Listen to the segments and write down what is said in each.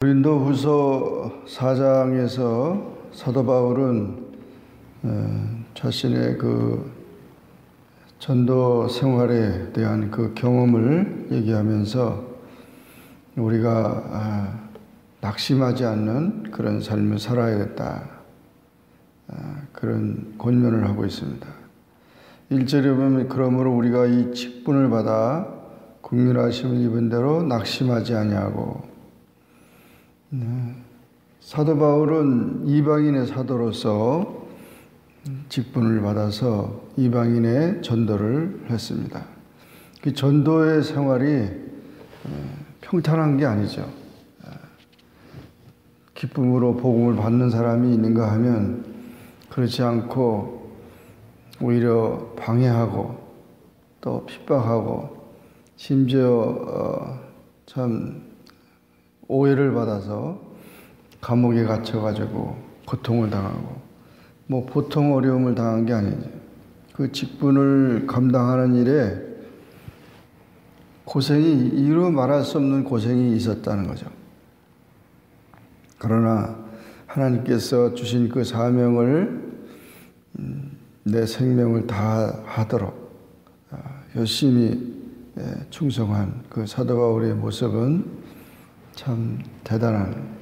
고린도후서 4장에서 사도 바울은 자신의 그 전도 생활에 대한 그 경험을 얘기하면서 우리가 낙심하지 않는 그런 삶을 살아야겠다, 그런 권면을 하고 있습니다. 1절에 보면 그러므로 우리가 이 직분을 받아 국률하심을 입은 대로 낙심하지 아니하고, 사도 바울은 이방인의 사도로서 직분을 받아서 이방인의 전도를 했습니다. 그 전도의 생활이 평탄한 게 아니죠. 기쁨으로 복음을 받는 사람이 있는가 하면 그렇지 않고 오히려 방해하고 또 핍박하고 심지어 참 오해를 받아서 감옥에 갇혀가지고 고통을 당하고, 뭐 보통 어려움을 당한 게 아니죠. 그 직분을 감당하는 일에 고생이, 이루 말할 수 없는 고생이 있었다는 거죠. 그러나 하나님께서 주신 그 사명을 내 생명을 다하도록 열심히 충성한 그 사도 바울의 모습은 참 대단한.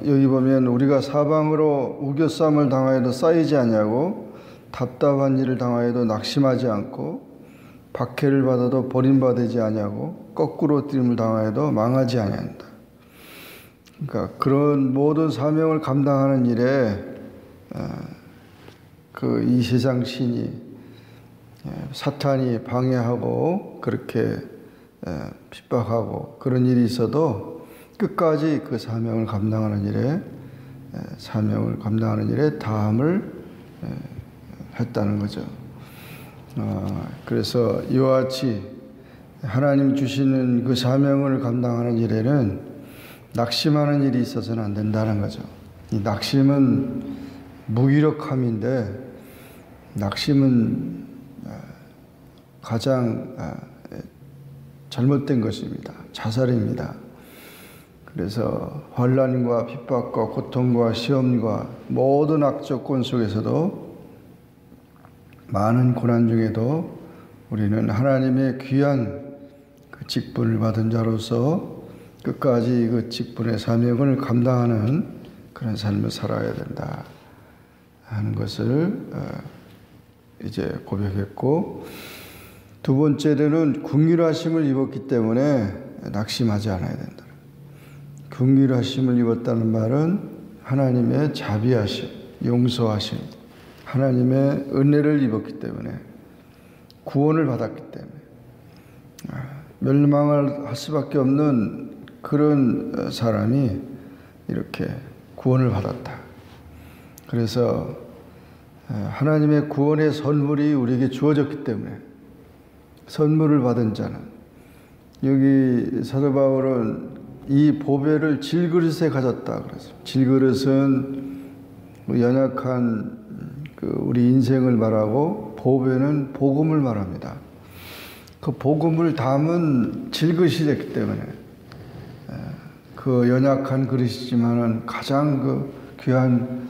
여기 보면 우리가 사방으로 우겨쌈을 당하여도 쌓이지 아니하고 답답한 일을 당하여도 낙심하지 않고 박해를 받아도 버림받지 아니하고 거꾸로 뛰임을 당하여도 망하지 아니한다. 그러니까 그런 모든 사명을 감당하는 일에 그 이 세상 신이, 사탄이 방해하고 그렇게 핍박하고 그런 일이 있어도 끝까지 그 사명을 감당하는 일에 다함을 했다는 거죠. 그래서 이와 같이 하나님 주시는 그 사명을 감당하는 일에는 낙심하는 일이 있어서는 안 된다는 거죠. 이 낙심은 무기력함인데, 낙심은 가장 잘못된 것입니다. 자살입니다. 그래서 환난과 핍박과 고통과 시험과 모든 악조건 속에서도, 많은 고난 중에도 우리는 하나님의 귀한 그 직분을 받은 자로서 끝까지 그 직분의 사명을 감당하는 그런 삶을 살아야 된다 하는 것을 이제 고백했고, 두 번째로는 긍휼하심을 입었기 때문에 낙심하지 않아야 된다. 긍휼하심을 입었다는 말은 하나님의 자비하심, 용서하심, 하나님의 은혜를 입었기 때문에, 구원을 받았기 때문에 멸망을 할 수밖에 없는 그런 사람이 이렇게 구원을 받았다. 그래서 하나님의 구원의 선물이 우리에게 주어졌기 때문에, 선물을 받은 자는, 여기 사도 바울은 이 보배를 질그릇에 가졌다 그래서, 질그릇은 연약한 우리 인생을 말하고 보배는 복음을 말합니다. 그 복음을 담은 질그릇이 됐기 때문에 그 연약한 그릇이지만은 가장 그 귀한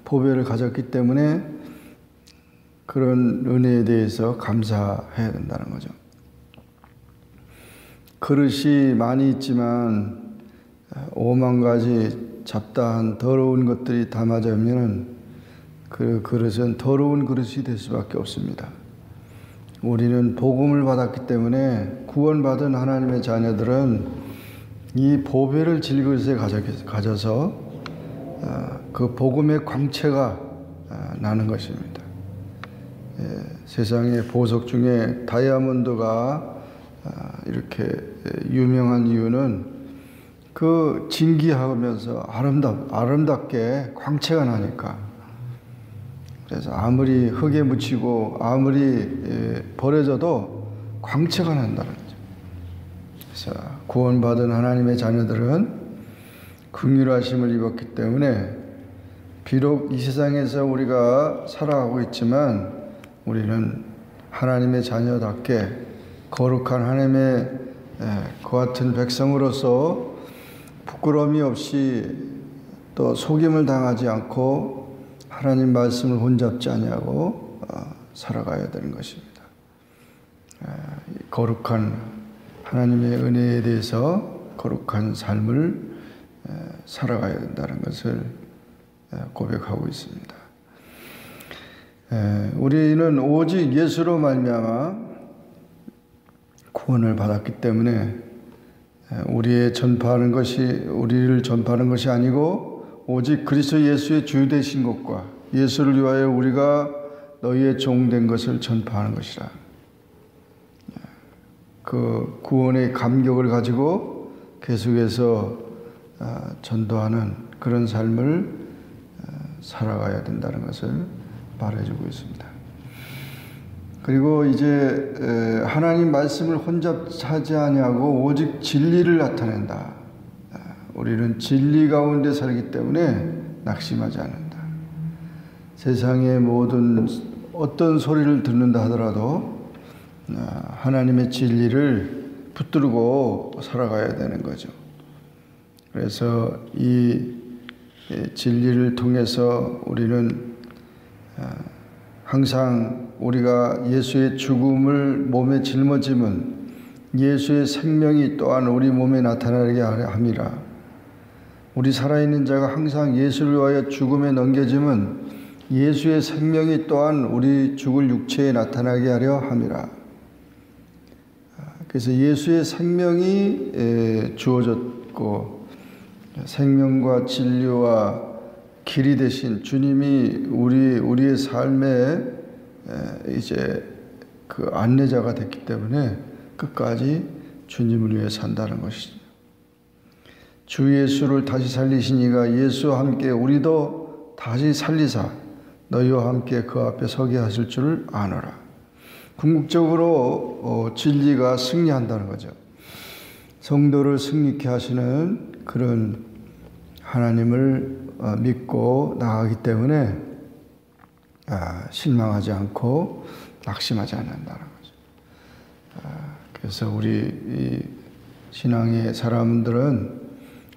보배를 가졌기 때문에 그런 은혜에 대해서 감사해야 된다는 거죠. 그릇이 많이 있지만 5만 가지 잡다한 더러운 것들이 담아져 있으면 그 그릇은 더러운 그릇이 될 수밖에 없습니다. 우리는 복음을 받았기 때문에, 구원받은 하나님의 자녀들은 이 보배를 질그릇에 가져서 그 복음의 광채가 나는 것입니다. 세상의 보석 중에 다이아몬드가 이렇게 유명한 이유는 그 진기하면서 아름답게 광채가 나니까. 그래서 아무리 흙에 묻히고 아무리 버려져도 광채가 난다는 거죠. 그래서 구원받은 하나님의 자녀들은 긍휼하심을 입었기 때문에 비록 이 세상에서 우리가 살아가고 있지만 우리는 하나님의 자녀답게 거룩한 하나님의 그 같은 백성으로서 부끄러움이 없이 또 속임을 당하지 않고 하나님 말씀을 혼잡지 아니하고 살아가야 되는 것입니다. 거룩한 하나님의 은혜에 대해서 거룩한 삶을 살아가야 된다는 것을 고백하고 있습니다. 우리는 오직 예수로 말미암아 구원을 받았기 때문에 우리를 전파하는 것이 아니고 오직 그리스도 예수의 주 되신 것과 예수를 위하여 우리가 너희의 종 된 것을 전파하는 것이라. 그 구원의 감격을 가지고 계속해서 전도하는 그런 삶을 살아가야 된다는 것을 말해주고 있습니다. 그리고 이제 하나님 말씀을 혼잡하지 아니하고 오직 진리를 나타낸다. 우리는 진리 가운데 살기 때문에 낙심하지 않는다. 세상의 모든 어떤 소리를 듣는다 하더라도 하나님의 진리를 붙들고 살아가야 되는 거죠. 그래서 이 진리를 통해서 우리는 항상 우리가 예수의 죽음을 몸에 짊어짐은 예수의 생명이 또한 우리 몸에 나타나게 함이라. 우리 살아있는 자가 항상 예수를 위하여 죽음에 넘겨짐은 예수의 생명이 또한 우리 죽을 육체에 나타나게 하려 함이라. 그래서 예수의 생명이 주어졌고 생명과 진리와 길이 되신 주님이 우리의 삶에 이제 그 안내자가 됐기 때문에 끝까지 주님을 위해 산다는 것이죠. 주 예수를 다시 살리신 이가 예수와 함께 우리도 다시 살리사 너희와 함께 그 앞에 서게 하실 줄 아노라. 궁극적으로 진리가 승리한다는 거죠. 성도를 승리케 하시는 그런 하나님을 믿고 나가기 때문에 실망하지 않고 낙심하지 않는다는 거죠. 그래서 우리 신앙의 사람들은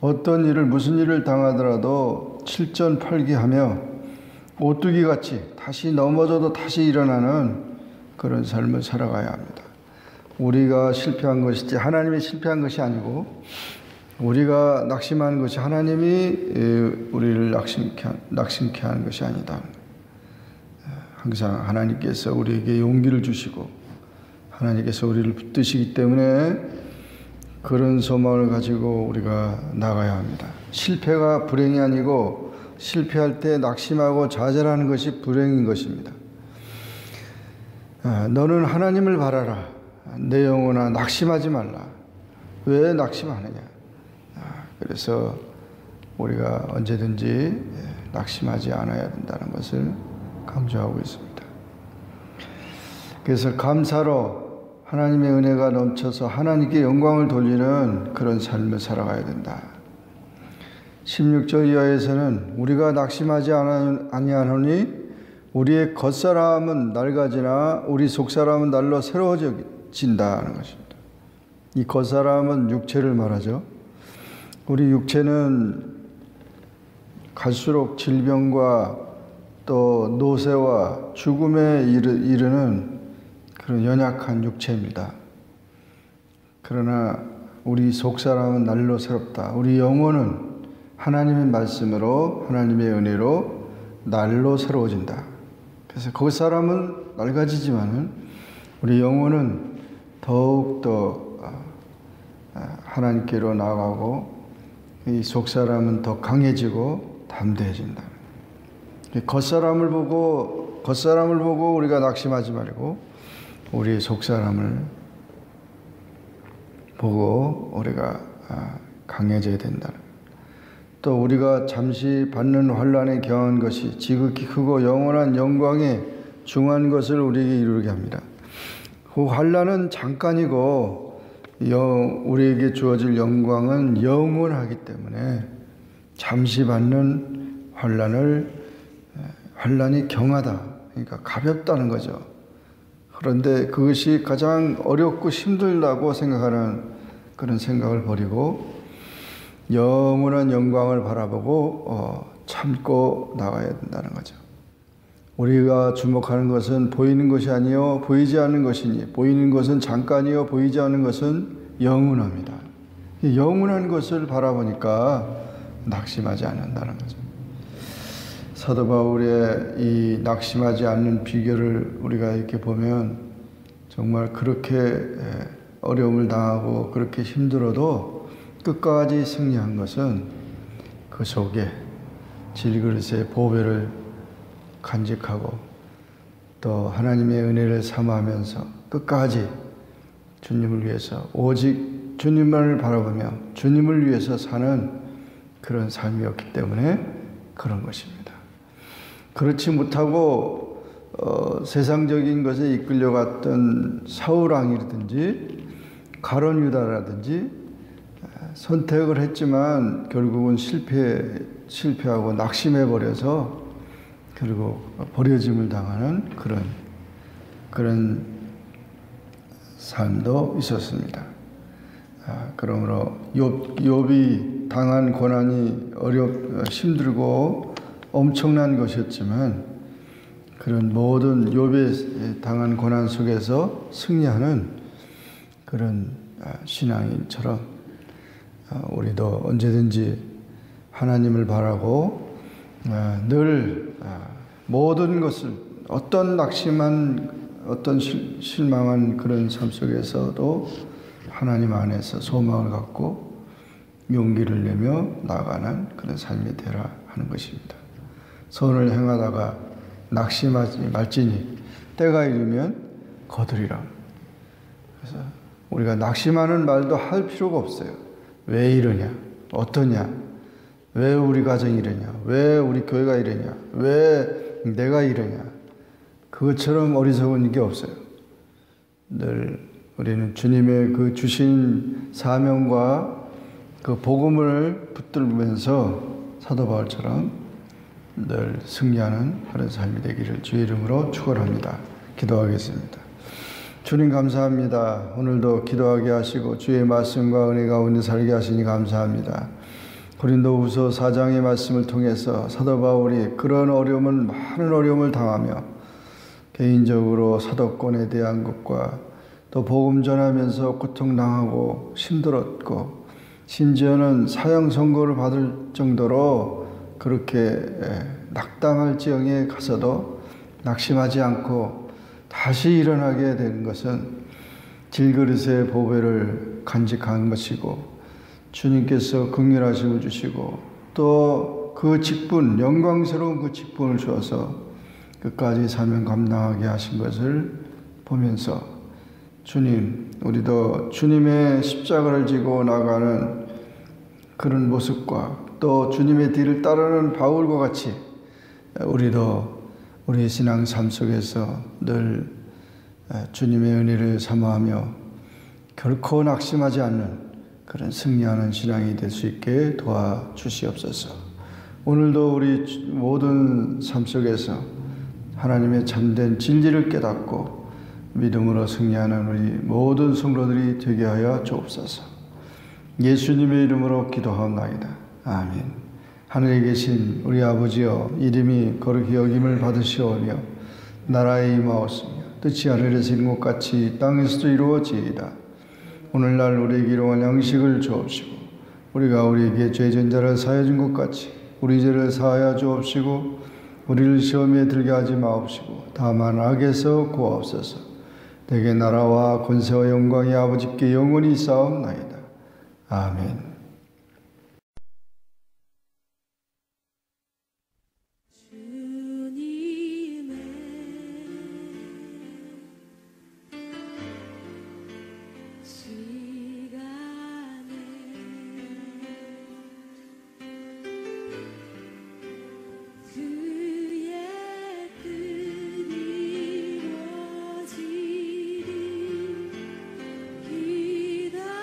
어떤 일을 무슨 일을 당하더라도 칠전팔기하며 오뚜기같이 다시 넘어져도 다시 일어나는 그런 삶을 살아가야 합니다. 우리가 실패한 것이지 하나님이 실패한 것이 아니고 우리가 낙심하는 것이 하나님이 우리를 낙심케 하는 것이 아니다. 항상 하나님께서 우리에게 용기를 주시고 하나님께서 우리를 붙드시기 때문에 그런 소망을 가지고 우리가 나가야 합니다. 실패가 불행이 아니고 실패할 때 낙심하고 좌절하는 것이 불행인 것입니다. 너는 하나님을 바라라. 내 영혼아 낙심하지 말라. 왜 낙심하느냐? 그래서 우리가 언제든지 낙심하지 않아야 된다는 것을 강조하고 있습니다. 그래서 감사로 하나님의 은혜가 넘쳐서 하나님께 영광을 돌리는 그런 삶을 살아가야 된다. 16절 이하에서는 우리가 낙심하지 아니하노니 우리의 겉사람은 낡아지나 우리 속사람은 날로 새로워진다는 것입니다. 이 겉사람은 육체를 말하죠. 우리 육체는 갈수록 질병과 또 노쇠와 죽음에 이르는 그런 연약한 육체입니다. 그러나 우리 속사람은 날로 새롭다. 우리 영혼은 하나님의 말씀으로 하나님의 은혜로 날로 새로워진다. 그래서 그 사람은 낡아지지만은 우리 영혼은 더욱더 하나님께로 나아가고 이 속사람은 더 강해지고 담대해진다. 겉사람을 보고 우리가 낙심하지 말고 우리 속사람을 보고 우리가 강해져야 된다. 또 우리가 잠시 받는 환난에 경한 것이 지극히 크고 영원한 영광에 중한 것을 우리에게 이루게 합니다. 그 환난은 잠깐이고 우리에게 주어질 영광은 영원하기 때문에 잠시 받는 환난이 경하다. 그러니까 가볍다는 거죠. 그런데 그것이 가장 어렵고 힘들다고 생각하는 그런 생각을 버리고 영원한 영광을 바라보고 참고 나가야 된다는 거죠. 우리가 주목하는 것은 보이는 것이 아니요 보이지 않는 것이니 보이는 것은 잠깐이요 보이지 않는 것은 영원합니다. 영원한 것을 바라보니까 낙심하지 않는다는 거죠. 사도 바울의 이 낙심하지 않는 비결을 우리가 이렇게 보면 정말 그렇게 어려움을 당하고 그렇게 힘들어도 끝까지 승리한 것은 그 속에 질그릇의 보배를 간직하고 또 하나님의 은혜를 사모하면서 끝까지 주님을 위해서 오직 주님만을 바라보며 주님을 위해서 사는 그런 삶이었기 때문에 그런 것입니다. 그렇지 못하고 세상적인 것에 이끌려갔던 사울왕이라든지 가룟 유다라든지 선택을 했지만 결국은 실패하고 낙심해버려서 그리고 버려짐을 당하는 그런 삶도 있었습니다. 그러므로 욥이 당한 고난이 힘들고 엄청난 것이었지만 그런 모든 욥이 당한 고난 속에서 승리하는 그런 신앙인처럼 우리도 언제든지 하나님을 바라고 늘 모든 것을 어떤 낙심한 어떤 실망한 그런 삶 속에서도 하나님 안에서 소망을 갖고 용기를 내며 나아가는 그런 삶이 되라 하는 것입니다. 선을 행하다가 낙심하지 말지니 때가 이르면 거두리라. 그래서 우리가 낙심하는 말도 할 필요가 없어요. 왜 이러냐? 어떠냐? 왜 우리 가정이 이러냐? 왜 우리 교회가 이러냐? 왜 내가 이러냐? 그것처럼 어리석은 게 없어요. 늘 우리는 주님의 그 주신 사명과 그 복음을 붙들면서 사도 바울처럼 늘 승리하는 그런 삶이 되기를 주의 이름으로 축원합니다. 기도하겠습니다. 주님 감사합니다. 오늘도 기도하게 하시고 주의 말씀과 은혜 가운데 살게 하시니 감사합니다. 고린도후서 4장의 말씀을 통해서 사도 바울이 그런 많은 어려움을 당하며 개인적으로 사도권에 대한 것과 또 복음 전하면서 고통당하고 힘들었고 심지어는 사형 선고를 받을 정도로 그렇게 낙담할 지경에 가서도 낙심하지 않고 다시 일어나게 되는 것은 질그릇의 보배를 간직한 것이고 주님께서 긍휼하심을 주시고 또 그 직분, 영광스러운 그 직분을 주어서 끝까지 사명 감당하게 하신 것을 보면서 주님, 우리도 주님의 십자가를 지고 나가는 그런 모습과 또 주님의 뒤를 따르는 바울과 같이 우리도 우리의 신앙 삶 속에서 늘 주님의 은혜를 사모하며 결코 낙심하지 않는 그런 승리하는 신앙이 될 수 있게 도와주시옵소서. 오늘도 우리 모든 삶 속에서 하나님의 참된 진리를 깨닫고 믿음으로 승리하는 우리 모든 성도들이 되게 하여 주옵소서. 예수님의 이름으로 기도하옵나이다. 아멘. 하늘에 계신 우리 아버지여, 이름이 거룩히 여김을 받으시오며 나라에 임하옵시며 뜻이 하늘에서 이룬 것 같이 땅에서도 이루어지이다. 오늘날 우리에게 일용할 양식을 주옵시고 우리가 우리에게 죄진 자를 사하여 준 것 같이 우리 죄를 사하여 주옵시고 우리를 시험에 들게 하지 마옵시고 다만 악에서 구하옵소서. 내게 나라와 권세와 영광이 아버지께 영원히 있사옵나이다. 아멘. 기다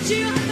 주여